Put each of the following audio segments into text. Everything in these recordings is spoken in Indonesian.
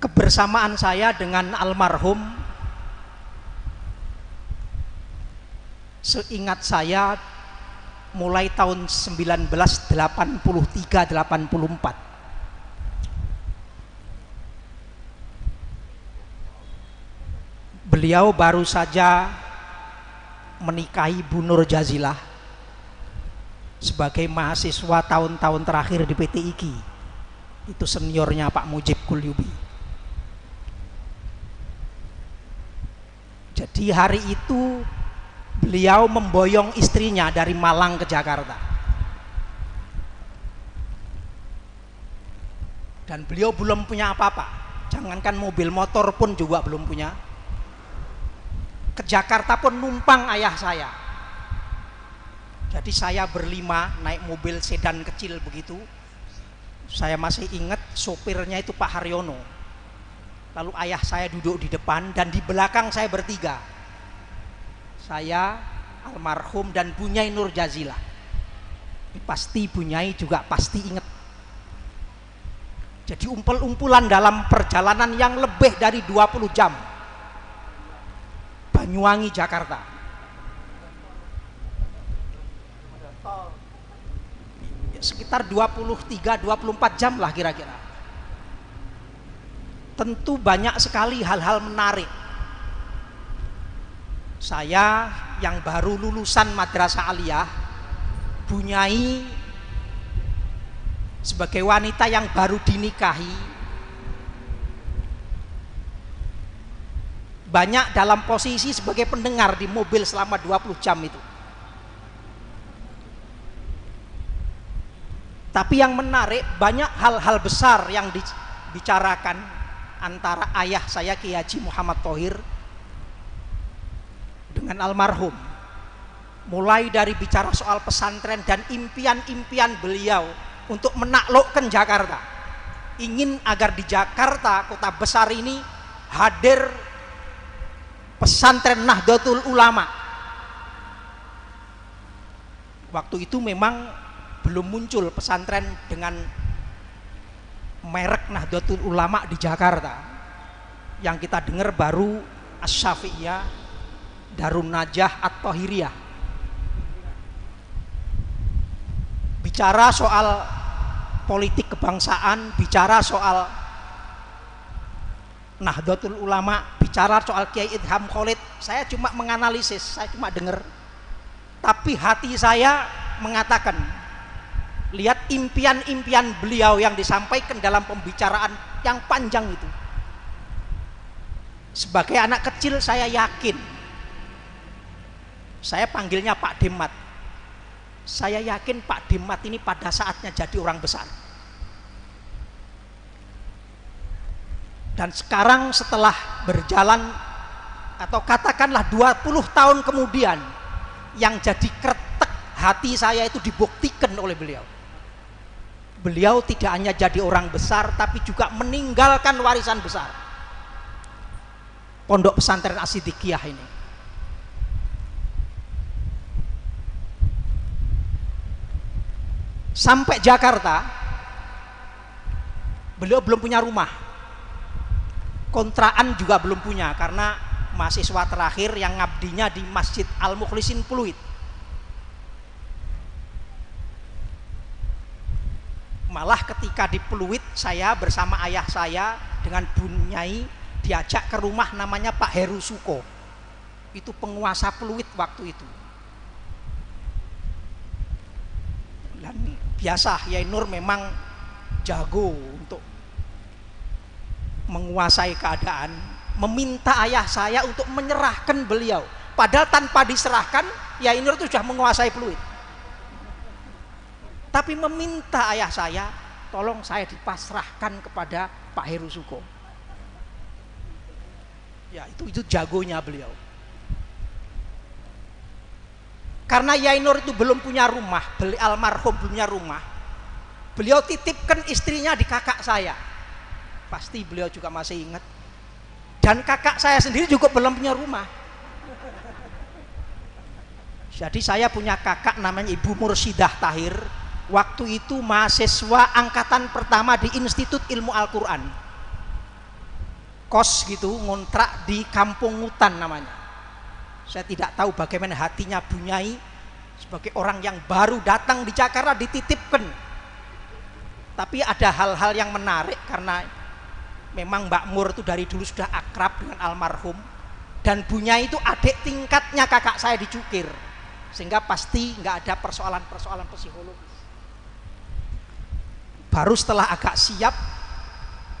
kebersamaan saya dengan almarhum, seingat saya mulai tahun 1983-84. Beliau baru saja menikahi Bu Nur Jazilah sebagai mahasiswa tahun-tahun terakhir di PT IKI. Itu seniornya Pak Mujib Kulyubi. Jadi hari itu beliau memboyong istrinya dari Malang ke Jakarta. Dan beliau belum punya apa-apa. Jangankan mobil motor pun juga belum punya. Ke Jakarta pun numpang ayah saya. Jadi saya berlima naik mobil sedan kecil begitu. Saya masih ingat sopirnya itu Pak Haryono. Lalu ayah saya duduk di depan dan di belakang saya bertiga. Saya, almarhum, dan Bunyai Nur Jazilah. Ini pasti Bunyai juga pasti ingat. Jadi umpul-umpulan dalam perjalanan yang lebih dari 20 jam. Banyuwangi, Jakarta. Sekitar 23-24 jam lah kira-kira. Tentu banyak sekali hal-hal menarik. Saya yang baru lulusan madrasah aliyah, Bunyai sebagai wanita yang baru dinikahi, banyak dalam posisi sebagai pendengar di mobil selama 20 jam itu. Tapi yang menarik, banyak hal-hal besar yang dibicarakan antara ayah saya Kiai Haji Muhammad Thohir dengan almarhum. Mulai dari bicara soal pesantren dan impian-impian beliau untuk menaklukkan Jakarta. Ingin agar di Jakarta, kota besar ini, hadir pesantren Nahdlatul Ulama. Waktu itu memang belum muncul pesantren dengan merek Nahdlatul Ulama di Jakarta. Yang kita dengar baru Asy-Syafi'iyah, Darun Najah, At-Thahiriyah. Bicara soal politik kebangsaan, bicara soal Nahdlatul Ulama, bicara soal Kiai Idham Khalid, saya cuma menganalisis, saya cuma dengar. Tapi hati saya mengatakan, lihat impian-impian beliau yang disampaikan dalam pembicaraan yang panjang itu. Sebagai anak kecil saya yakin, saya panggilnya Pak Demat, saya yakin Pak Demat ini pada saatnya jadi orang besar. Dan sekarang setelah berjalan, atau katakanlah 20 tahun kemudian, yang jadi kretek hati saya itu dibuktikan oleh beliau. Beliau tidak hanya jadi orang besar, tapi juga meninggalkan warisan besar. Pondok Pesantren As-Siddiqiyah ini. Sampai Jakarta, beliau belum punya rumah. Kontrakan juga belum punya, karena mahasiswa terakhir yang ngabdinya di Masjid Al-Mukhlisin Pluit. Malah ketika di Pluit, saya bersama ayah saya dengan Bunyai diajak ke rumah namanya Pak Heru Suko. Itu penguasa Pluit waktu itu. Dan biasa Yai Nur memang jago untuk menguasai keadaan, meminta ayah saya untuk menyerahkan beliau. Padahal tanpa diserahkan, Yai Nur itu sudah menguasai Pluit. Tapi meminta ayah saya, tolong saya dipasrahkan kepada Pak Heru Suko. Ya, itu jagonya beliau. Karena Yai Nur itu belum punya rumah, almarhum belum punya rumah, beliau titipkan istrinya di kakak saya. Pasti beliau juga masih ingat. Dan kakak saya sendiri juga belum punya rumah. Jadi saya punya kakak namanya Ibu Mursyidah Tahir. Waktu itu mahasiswa angkatan pertama di Institut Ilmu Al-Quran. kos gitu, ngontrak di Kampung Hutan namanya. Saya tidak tahu bagaimana hatinya Bunyai sebagai orang yang baru datang di Jakarta dititipkan. Tapi ada hal-hal yang menarik karena memang Mbak Mur itu dari dulu sudah akrab dengan almarhum, dan Bunyai itu adik tingkatnya kakak saya di Cukir, sehingga pasti nggak ada persoalan-persoalan psikologis. Baru setelah agak siap,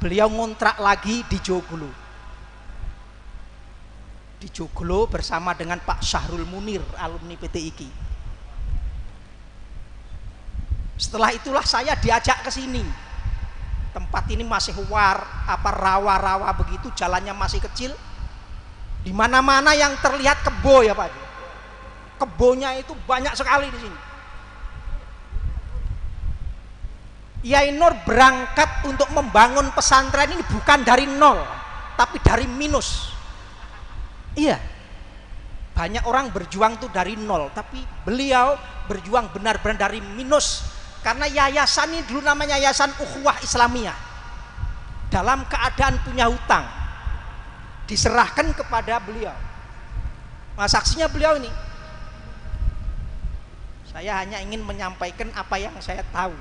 beliau ngontrak lagi di Joglo. Di Joglo bersama dengan Pak Syahrul Munir, alumni PT IKI. Setelah itulah saya diajak ke sini. Tempat ini masih rawa-rawa begitu, jalannya masih kecil. Di mana-mana yang terlihat kebo ya Pak. Kebonya itu banyak sekali di sini. Yai Nur berangkat untuk membangun pesantren ini bukan dari nol, tapi dari minus. Iya, banyak orang berjuang tuh dari nol, tapi beliau berjuang benar-benar dari minus. Karena yayasan ini dulu namanya Yayasan Ukhuwah Islamiyah. Dalam keadaan punya hutang, diserahkan kepada beliau. Nah, saksinya beliau ini. Saya hanya ingin menyampaikan apa yang saya tahu.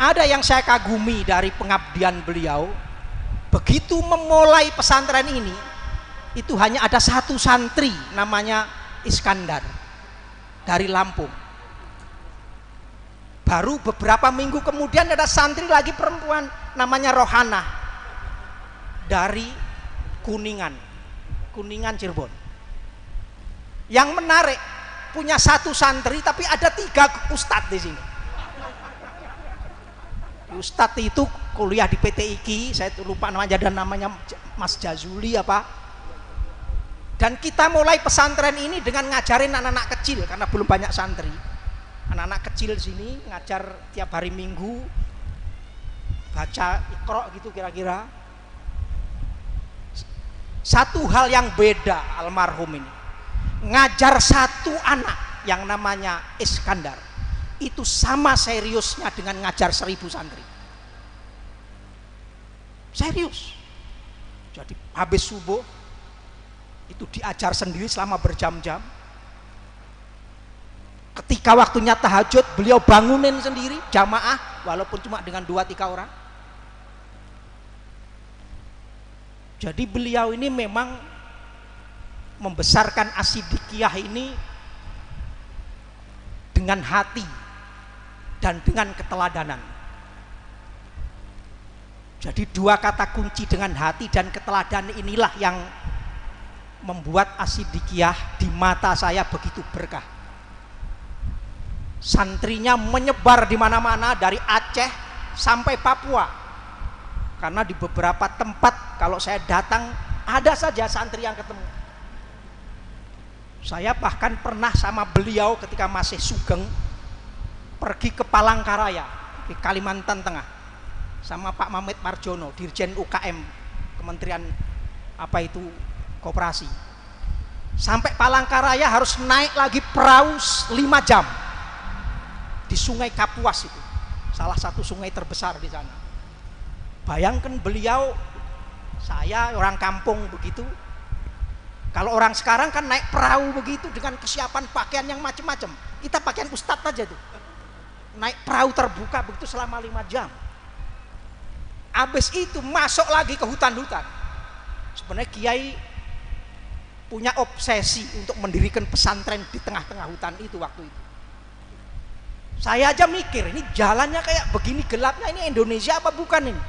Ada yang saya kagumi dari pengabdian beliau. Begitu memulai pesantren ini, itu hanya ada satu santri namanya Iskandar dari Lampung. Baru beberapa minggu kemudian ada santri lagi perempuan namanya Rohana dari Kuningan Cirebon. Yang menarik, punya satu santri tapi ada 3 ustadz di sini. Ustadz itu kuliah di PT IKI, saya lupa namanya, dan namanya Mas Jazuli apa. Dan kita mulai pesantren ini dengan ngajarin anak-anak kecil karena belum banyak santri. Anak-anak kecil sini ngajar tiap hari Minggu, baca Iqra gitu kira-kira. Satu hal yang beda almarhum ini, ngajar satu anak yang namanya Iskandar itu sama seriusnya dengan ngajar 1000 santri. Serius. Jadi habis subuh itu diajar sendiri selama berjam-jam. Ketika waktunya tahajud, beliau bangunin sendiri jamaah walaupun cuma dengan 2-3 orang. Jadi beliau ini memang membesarkan Asidikiyah ini dengan hati dan dengan keteladanan. Jadi 2 kata kunci dengan hati dan keteladanan inilah yang membuat Asidikiyah di mata saya begitu berkah. Santrinya menyebar di mana-mana dari Aceh sampai Papua. Karena di beberapa tempat kalau saya datang ada saja santri yang ketemu. Saya bahkan pernah sama beliau ketika masih sugeng pergi ke Palangkaraya di Kalimantan Tengah sama Pak Mamit Marjono, Dirjen UKM Kementerian Koperasi. Sampai Palangkaraya harus naik lagi perahu 5 jam di Sungai Kapuas itu, salah satu sungai terbesar di sana. Bayangkan beliau, saya orang kampung begitu. Kalau orang sekarang kan naik perahu begitu dengan kesiapan pakaian yang macam-macam. Kita pakaian ustadz aja tuh. Naik perahu terbuka begitu selama 5 jam. Habis itu masuk lagi ke hutan-hutan. Sebenarnya Kiai punya obsesi untuk mendirikan pesantren di tengah-tengah hutan itu waktu itu. Saya aja mikir, ini jalannya kayak begini gelapnya, ini Indonesia apa bukan ini?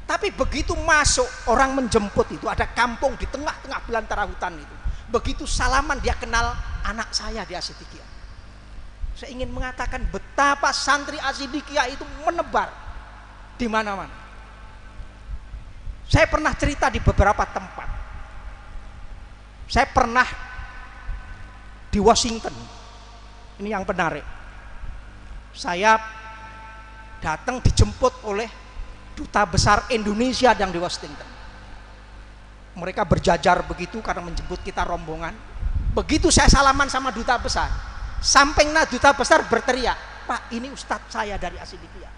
Tapi begitu masuk, orang menjemput itu, ada kampung di tengah-tengah belantara hutan itu. Begitu salaman dia kenal anak saya di Asidikiyah. Saya ingin mengatakan betapa santri Asidikiyah itu menebar di mana-mana. Saya pernah cerita di beberapa tempat. Saya pernah di Washington. Ini yang menarik. Saya datang dijemput oleh Duta Besar Indonesia yang di Washington. Mereka berjajar begitu karena menjemput kita rombongan. Begitu saya salaman sama Duta Besar, sampingnya Duta Besar berteriak, Pak ini ustadz saya dari Asidikiyah.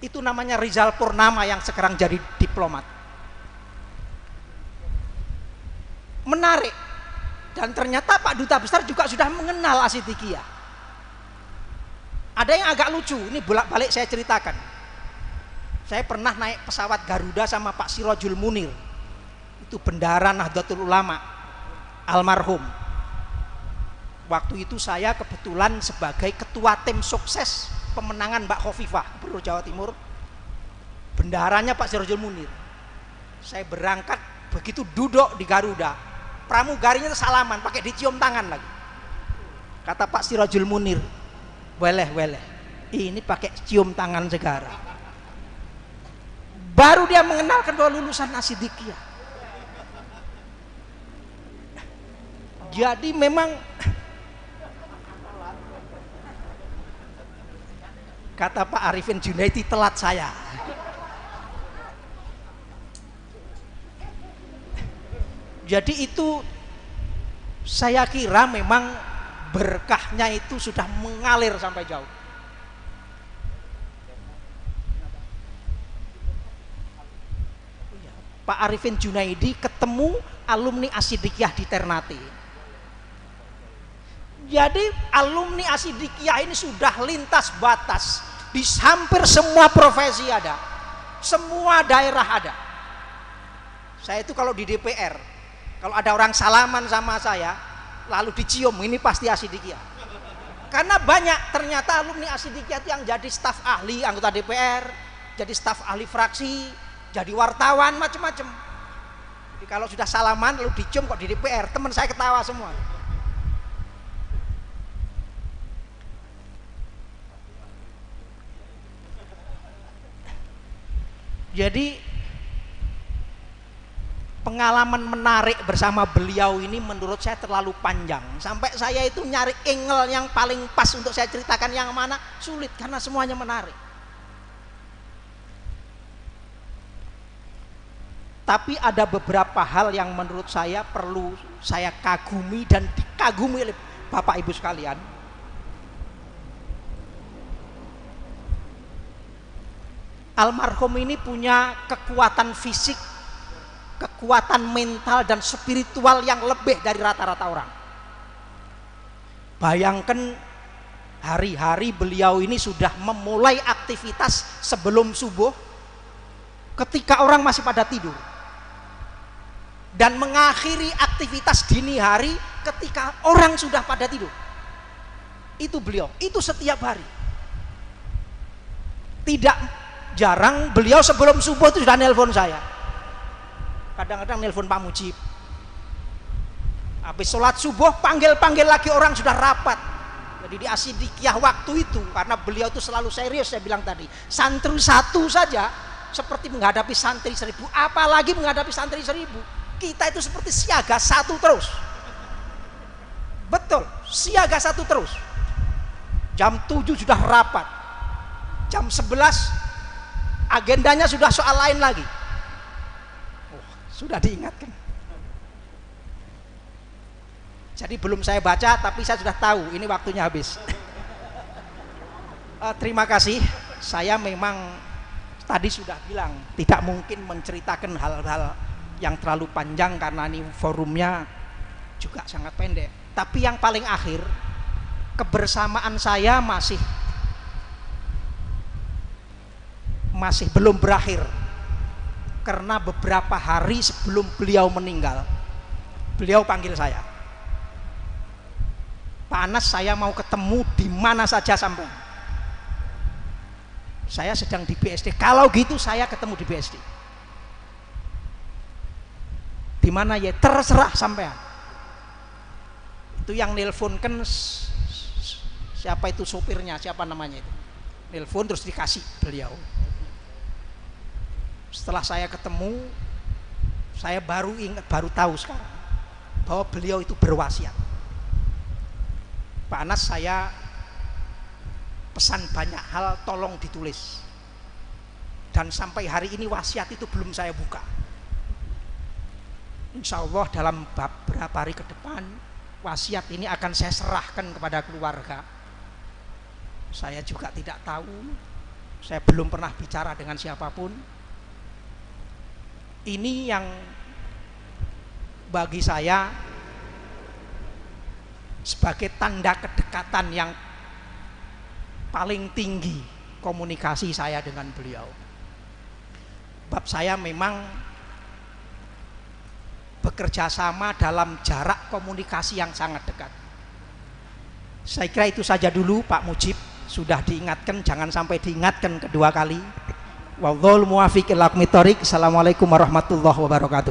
Itu namanya Rizal Purnama yang sekarang jadi diplomat. Menarik. Dan ternyata Pak Duta Besar juga sudah mengenal Asidikiyah. Ada yang agak lucu, ini bolak-balik saya ceritakan. Saya pernah naik pesawat Garuda sama Pak Sirojul Munir. Itu bendahara Nahdlatul Ulama almarhum. Waktu itu saya kebetulan sebagai ketua tim sukses pemenangan Mbak Khofifah Gubernur Jawa Timur, bendaharanya Pak Sirojul Munir. Saya berangkat, begitu duduk di Garuda, pramugarinya salaman pakai dicium tangan lagi. Kata Pak Sirojul Munir, weleh ini pakai cium tangan segala. Baru dia mengenalkan bahwa lulusan Asidikiyah. Jadi memang kata Pak Arifin Junaidi, telat saya. Jadi itu saya kira memang berkahnya itu sudah mengalir sampai jauh. Pak Arifin Junaidi ketemu alumni Asidikiyah di Ternate. Jadi alumni Asidikiyah ini sudah lintas batas, di hampir semua profesi ada, semua daerah ada. Saya itu kalau di DPR, kalau ada orang salaman sama saya lalu dicium, ini pasti Asidikiyah. Karena banyak ternyata alumni Asidikiyah yang jadi staf ahli anggota DPR, jadi staf ahli fraksi, jadi wartawan, macam-macam. Jadi kalau sudah salaman lalu dicium kok di DPR, teman saya ketawa semua. Jadi pengalaman menarik bersama beliau ini menurut saya terlalu panjang, sampai saya itu nyari angle yang paling pas untuk saya ceritakan yang mana sulit karena semuanya menarik. Tapi ada beberapa hal yang menurut saya perlu saya kagumi dan dikagumi oleh Bapak Ibu sekalian. Almarhum ini punya kekuatan fisik, kekuatan mental dan spiritual yang lebih dari rata-rata orang. Bayangkan hari-hari beliau ini sudah memulai aktivitas sebelum subuh ketika orang masih pada tidur, dan mengakhiri aktivitas dini hari ketika orang sudah pada tidur. Itu beliau, itu setiap hari. Tidak jarang beliau sebelum subuh itu sudah nelpon saya, kadang-kadang nelpon Pak Mujib. Habis sholat subuh panggil-panggil lagi, orang sudah rapat. Jadi di Asidikiyah waktu itu, karena beliau itu selalu serius, saya bilang tadi, santri satu saja seperti menghadapi santri 1000, apalagi menghadapi santri 1000. Kita itu seperti siaga satu terus. Betul, siaga satu terus. Jam 7 sudah rapat, jam 11 agendanya sudah soal lain lagi. Sudah diingatkan. Jadi belum saya baca, tapi saya sudah tahu ini waktunya habis. Terima kasih. Saya memang tadi sudah bilang tidak mungkin menceritakan hal-hal yang terlalu panjang karena ini forumnya juga sangat pendek. Tapi yang paling akhir, kebersamaan saya masih belum berakhir, karena beberapa hari sebelum beliau meninggal, beliau panggil saya, Pak Anas, saya mau ketemu di mana saja sampai. Saya sedang di BSD. Kalau gitu saya ketemu di BSD. Di mana ya? Terserah sampean. Itu yang nelpon kan siapa itu sopirnya, siapa namanya itu. Nelpon terus dikasih beliau. Setelah saya ketemu, saya baru ingat, baru tahu sekarang bahwa beliau itu berwasiat. Pak Anas, saya pesan banyak hal, tolong ditulis. Dan sampai hari ini wasiat itu belum saya buka. Insya Allah dalam beberapa hari ke depan wasiat ini akan saya serahkan kepada keluarga Saya juga tidak tahu, saya belum pernah bicara dengan siapapun. Ini yang bagi saya sebagai tanda kedekatan yang paling tinggi komunikasi saya dengan beliau. Bab saya memang bekerja sama dalam jarak komunikasi yang sangat dekat. Saya kira itu saja dulu Pak Mujib, sudah diingatkan, jangan sampai diingatkan kedua kali. Wallahul muwaffiq ila aqwamit thoriq. Assalamualaikum warahmatullahi wabarakatuh.